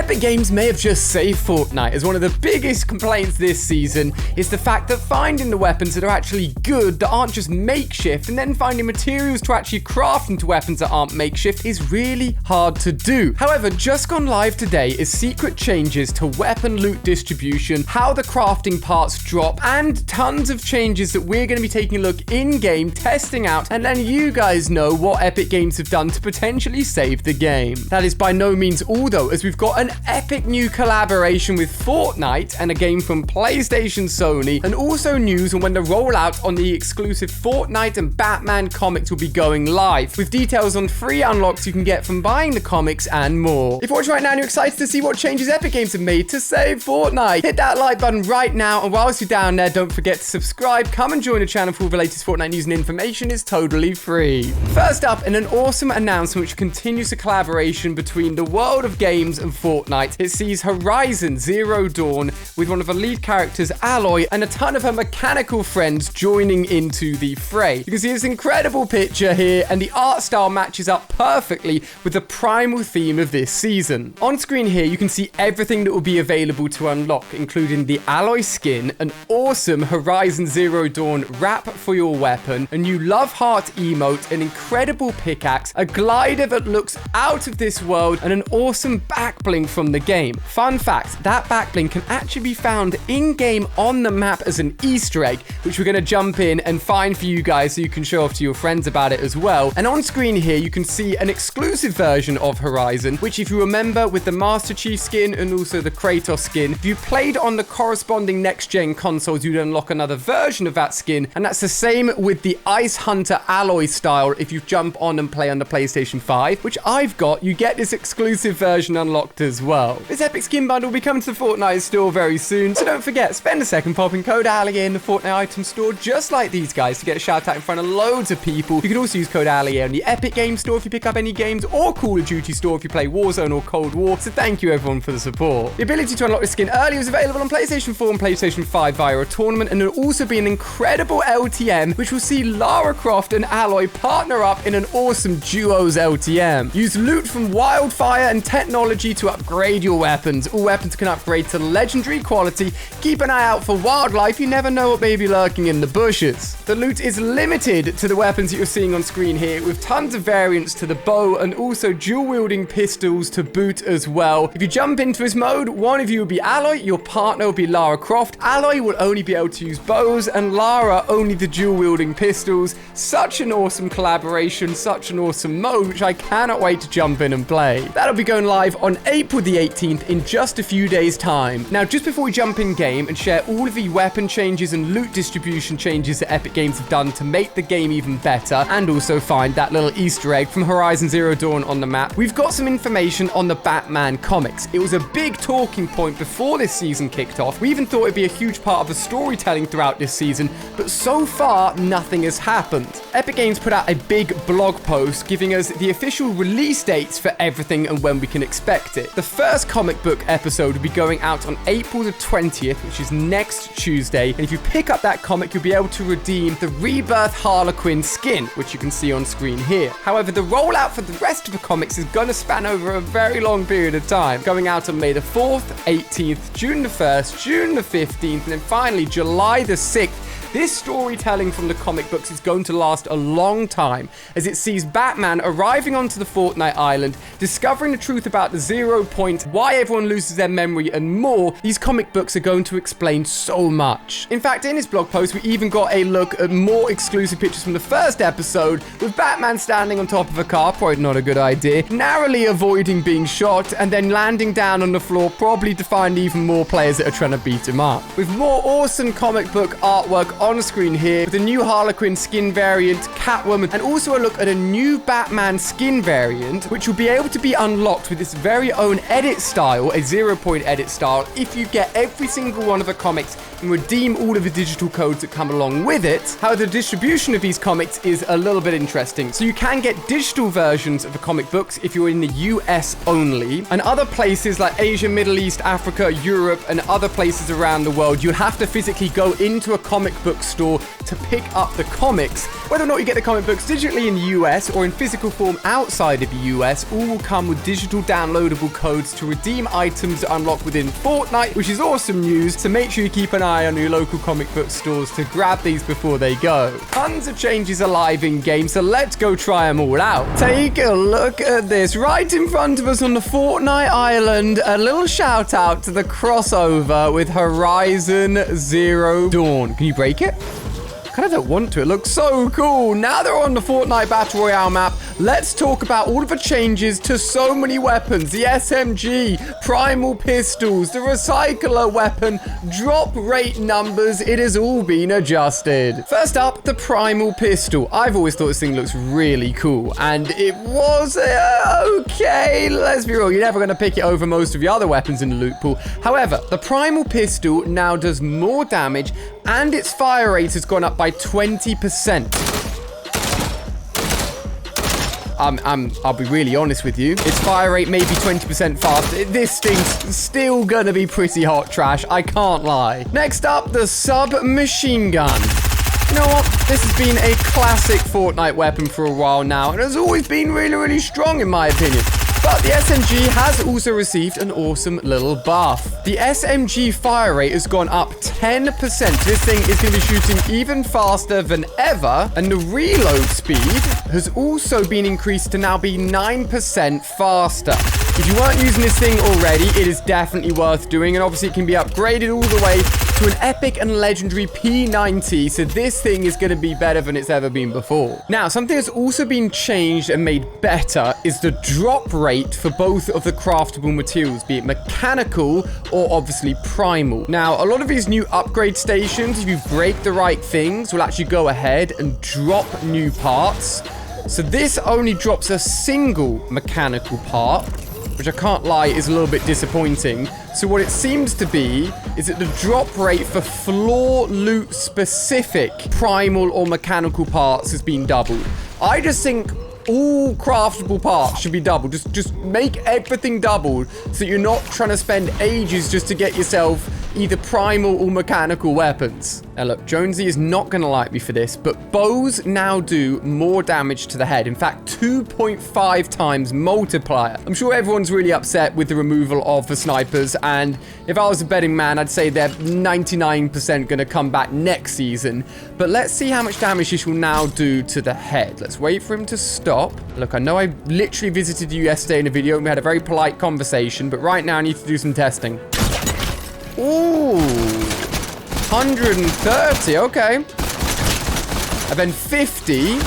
Epic Games may have just saved Fortnite, as one of the biggest complaints this season is the fact that finding the weapons that are actually good, that aren't just makeshift, and then finding materials to actually craft into weapons that aren't makeshift is really hard to do. However, just gone live today is secret changes to weapon loot distribution, how the crafting parts drop, and tons of changes that we're going to be taking a look in-game, testing out, and letting you guys know what Epic Games have done to potentially save the game. That is by no means all though, as we've got an epic new collaboration with Fortnite and a game from PlayStation, Sony, and also news on when the rollout on the exclusive Fortnite and Batman comics will be going live, with details on free unlocks you can get from buying the comics and more. If you're watching right now and you're excited to see what changes Epic Games have made to save Fortnite, hit that like button right now, and whilst you're down there, don't forget to subscribe. Come and join the channel for all the latest Fortnite news and information. Is totally free. First up, in an awesome announcement which continues the collaboration between the world of games and Fortnite, it sees Horizon Zero Dawn with one of the lead characters, Aloy, and a ton of her mechanical friends joining into the fray. You can see this incredible picture here, and the art style matches up perfectly with the primal theme of this season. On screen here, you can see everything that will be available to unlock, including the Aloy skin, an awesome Horizon Zero Dawn wrap for your weapon, a new Love Heart emote, an incredible pickaxe, a glider that looks out of this world, and an awesome back bling from the game. Fun fact, that back bling can actually be found in-game on the map as an Easter egg, which we're going to jump in and find for you guys so you can show off to your friends about it as well. And on screen here, you can see an exclusive version of Horizon, which if you remember with the Master Chief skin and also the Kratos skin, if you played on the corresponding next-gen consoles, you'd unlock another version of that skin, and that's the same with the Ice Hunter Aloy style. If you jump on and play on the PlayStation 5, which I've got, you get this exclusive version unlocked as well. This epic skin bundle will be coming to the Fortnite store very soon, so don't forget, spend a second popping code ALLIE in the Fortnite item store just like these guys to get a shout out in front of loads of people. You can also use code ALLIE on the Epic Games store if you pick up any games, or Call of Duty store if you play Warzone or Cold War, so thank you everyone for the support. The ability to unlock this skin early was available on PlayStation 4 and PlayStation 5 via a tournament, and there'll also be an incredible LTM which will see Lara Croft and Aloy partner up in an awesome duos LTM. Use loot from Wildfire and technology to upgrade your weapons. All weapons can upgrade to legendary quality. Keep an eye out for wildlife, you never know what may be lurking in the bushes. The loot is limited to the weapons that you're seeing on screen here, with tons of variants to the bow and also dual-wielding pistols to boot as well. If you jump into this mode, one of you will be Aloy, your partner will be Lara Croft. Aloy will only be able to use bows, and Lara only the dual-wielding pistols. Such an awesome collaboration, such an awesome mode, which I cannot wait to jump in and play. That'll be going live on April the 18th in just a few days' time. Now, just before we jump in game and share all of the weapon changes and loot distribution changes that Epic Games have done to make the game even better, and also find that little Easter egg from Horizon Zero Dawn on the map, we've got some information on the Batman comics. It was a big talking point before this season kicked off. We even thought it'd be a huge part of the storytelling throughout this season, but so far, nothing has happened. Epic Games put out a big blog post giving us the official release dates for everything and when we can expect it. The first comic book episode will be going out on April the 20th, which is next Tuesday, and if you pick up that comic, you'll be able to redeem the Rebirth Harlequin skin, which you can see on screen here. However, the rollout for the rest of the comics is going to span over a very long period of time, going out on May the 4th, 18th, June the 1st, June the 15th, and then finally July the 6th. This storytelling from the comic books is going to last a long time, as it sees Batman arriving onto the Fortnite island, discovering the truth about the 0 point, why everyone loses their memory, and more. These comic books are going to explain so much. In fact, in this blog post, we even got a look at more exclusive pictures from the first episode, with Batman standing on top of a car, probably not a good idea, narrowly avoiding being shot, and then landing down on the floor, probably to find even more players that are trying to beat him up. With more awesome comic book artwork on screen here, with a new Harlequin skin variant, Catwoman, and also a look at a new Batman skin variant, which will be able to be unlocked with this very own edit style, a 0 point edit style, if you get every single one of the comics and redeem all of the digital codes that come along with it. However, the distribution of these comics is a little bit interesting. So you can get digital versions of the comic books if you're in the US only, and other places like Asia, Middle East, Africa, Europe, and other places around the world, you'll have to physically go into a comic book store to pick up the comics. Whether or not you get the comic books digitally in the US or in physical form outside of the US, all will come with digital downloadable codes to redeem items to unlock within Fortnite, which is awesome news, so make sure you keep an eye on your local comic book stores to grab these before they go. Tons of changes are live in game, so let's go try them all out. Take a look at this. Right in front of us on the Fortnite island, a little shout out to the crossover with Horizon Zero Dawn. Can you break it? I kind of don't want to. It looks so cool. Now they're on the Fortnite Battle Royale map, let's talk about all of the changes to so many weapons. The SMG, Primal Pistols, the Recycler weapon, drop rate numbers. It has all been adjusted. First up, the Primal Pistol. I've always thought this thing looks really cool, and it was okay. Let's be real, you're never going to pick it over most of the other weapons in the loot pool. However, the Primal Pistol now does more damage, and its fire rate has gone up by 20%. I'll be really honest with you. Its fire rate may be 20% faster. This thing's still gonna be pretty hot trash. I can't lie. Next up, the submachine gun. You know what? This has been a classic Fortnite weapon for a while now, and has always been really, really strong in my opinion. But the SMG has also received an awesome little buff. The SMG fire rate has gone up 10%. This thing is going to be shooting even faster than ever. And the reload speed has also been increased to now be 9% faster. If you weren't using this thing already, it is definitely worth doing. And obviously it can be upgraded all the way to an epic and legendary P90. So this thing is going to be better than it's ever been before. Now, something that's also been changed and made better is the drop rate for both of the craftable materials, be it mechanical or obviously primal. Now, a lot of these new upgrade stations, if you break the right things, will actually go ahead and drop new parts. So this only drops a single mechanical part, which I can't lie is a little bit disappointing. So what it seems to be is that the drop rate for floor loot specific primal or mechanical parts has been doubled. I just think all craftable parts should be doubled. Just make everything doubled so you're not trying to spend ages just to get yourself either primal or mechanical weapons. Now look, Jonesy is not going to like me for this, but bows now do more damage to the head. In fact, 2.5 times multiplier. I'm sure everyone's really upset with the removal of the snipers, and if I was a betting man, I'd say they're 99% going to come back next season. But let's see how much damage this will now do to the head. Let's wait for him to stop. Look, I know I literally visited you yesterday in a video and we had a very polite conversation, but right now I need to do some testing. Ooh, 130, okay. And then 50.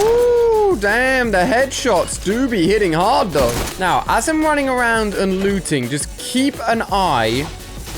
Ooh, damn, the headshots do be hitting hard though. Now, as I'm running around and looting, just keep an eye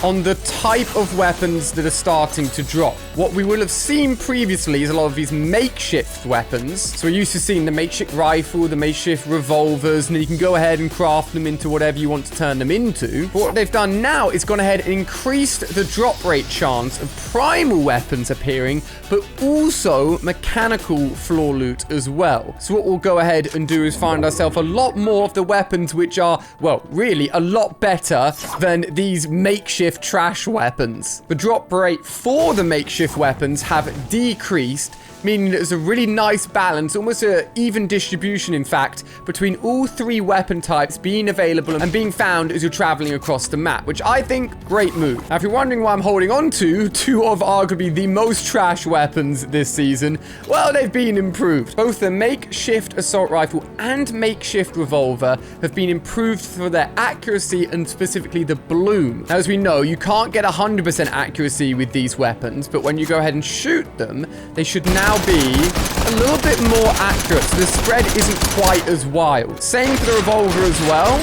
on the type of weapons that are starting to drop. What we will have seen previously is a lot of these makeshift weapons. So we're used to seeing the makeshift rifle, the makeshift revolvers, and you can go ahead and craft them into whatever you want to turn them into. But what they've done now is gone ahead and increased the drop rate chance of primal weapons appearing, but also mechanical floor loot as well. So what we'll go ahead and do is find ourselves a lot more of the weapons which are, well, really a lot better than these makeshift trash weapons. The drop rate for the makeshift weapons have decreased, meaning there's a really nice balance, almost an even distribution, in fact, between all three weapon types being available and being found as you're traveling across the map, which I think, great move. Now, if you're wondering why I'm holding on to two of arguably the most trash weapons this season, well, they've been improved. Both the makeshift assault rifle and makeshift revolver have been improved for their accuracy and specifically the bloom. Now, as we know, you can't get 100% accuracy with these weapons, but when you go ahead and shoot them, they should now be a little bit more accurate, so the spread isn't quite as wild. Same for the revolver as well.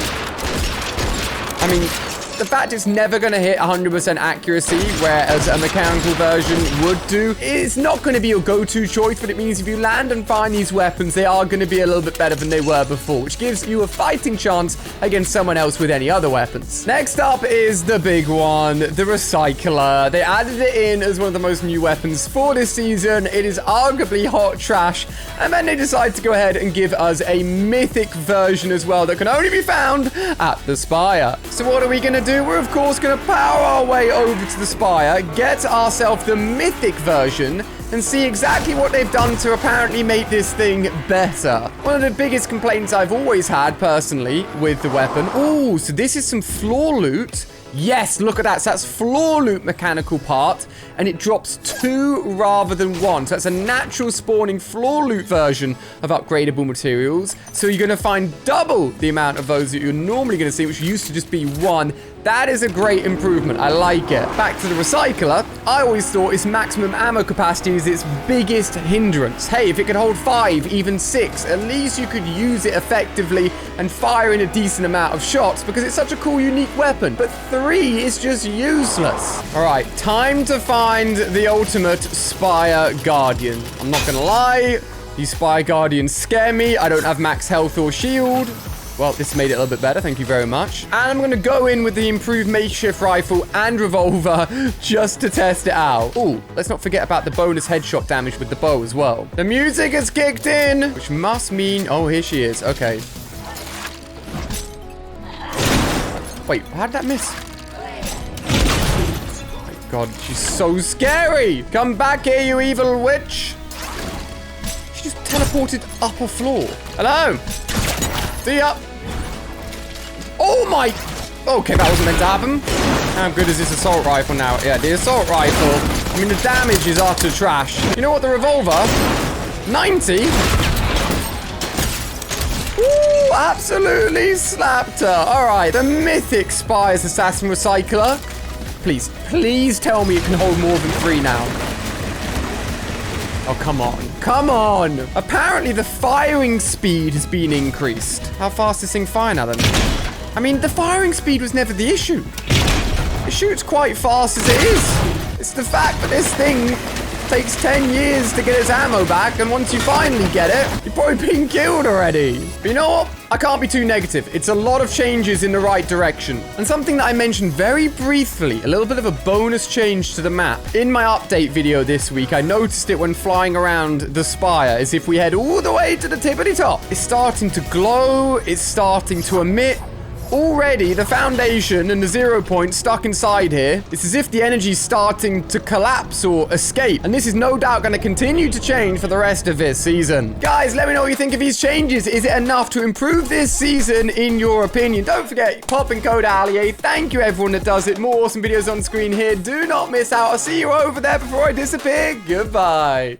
I mean, the fact it's never going to hit 100% accuracy, whereas a mechanical version would do, it's not going to be your go-to choice, but it means if you land and find these weapons, they are going to be a little bit better than they were before, which gives you a fighting chance against someone else with any other weapons. Next up is the big one, the Recycler. They added it in as one of the most new weapons for this season. It is arguably hot trash, and then they decided to go ahead and give us a mythic version as well that can only be found at the Spire. So what are we going to do, we're of course going to power our way over to the Spire, get ourselves the mythic version, and see exactly what they've done to apparently make this thing better. One of the biggest complaints I've always had, personally, with the weapon. Ooh, so this is some floor loot. Yes, look at that. So that's floor loot mechanical part, and it drops 2 rather than 1. So that's a natural spawning floor loot version of upgradable materials. So you're going to find double the amount of those that you're normally going to see, which used to just be 1. That is a great improvement. I like it. Back to the recycler. I always thought its maximum ammo capacity is its biggest hindrance. Hey, if it could hold 5, even 6, at least you could use it effectively and fire in a decent amount of shots because it's such a cool, unique weapon. But 3 is just useless. All right, time to find the ultimate Spire Guardian. I'm not gonna lie, these Spire Guardians scare me. I don't have max health or shield. Well, this made it a little bit better. Thank you very much. And I'm going to go in with the improved makeshift rifle and revolver just to test it out. Ooh, let's not forget about the bonus headshot damage with the bow as well. The music has kicked in, which must mean... Oh, here she is. Okay. Wait, how did that miss? Oh my God, she's so scary. Come back here, you evil witch. She just teleported up a floor. Hello. See ya. Oh my... Okay, that wasn't meant to happen. How good is this assault rifle now? Yeah, the assault rifle. I mean, the damage is utter trash. You know what? The revolver? 90? Ooh, absolutely slapped her. All right, the mythic Spire's Assassin Recycler. Please, please tell me it can hold more than 3 now. Oh, come on. Come on. Apparently, the firing speed has been increased. How fast does this thing fire now, then? I mean, the firing speed was never the issue. It shoots quite fast as it is. It's the fact that this thing takes 10 years to get its ammo back, and once you finally get it, you've probably been killed already. But you know what? I can't be too negative. It's a lot of changes in the right direction. And something that I mentioned very briefly, a little bit of a bonus change to the map. In my update video this week, I noticed it when flying around the Spire, as if we head all the way to the tippity top. It's starting to glow. It's starting to emit. Already, the foundation and the 0 point stuck inside here. It's as if the energy's starting to collapse or escape. And this is no doubt going to continue to change for the rest of this season. Guys, let me know what you think of these changes. Is it enough to improve this season, in your opinion? Don't forget, pop in code ALIE. Thank you, everyone that does it. More awesome videos on screen here. Do not miss out. I'll see you over there before I disappear. Goodbye.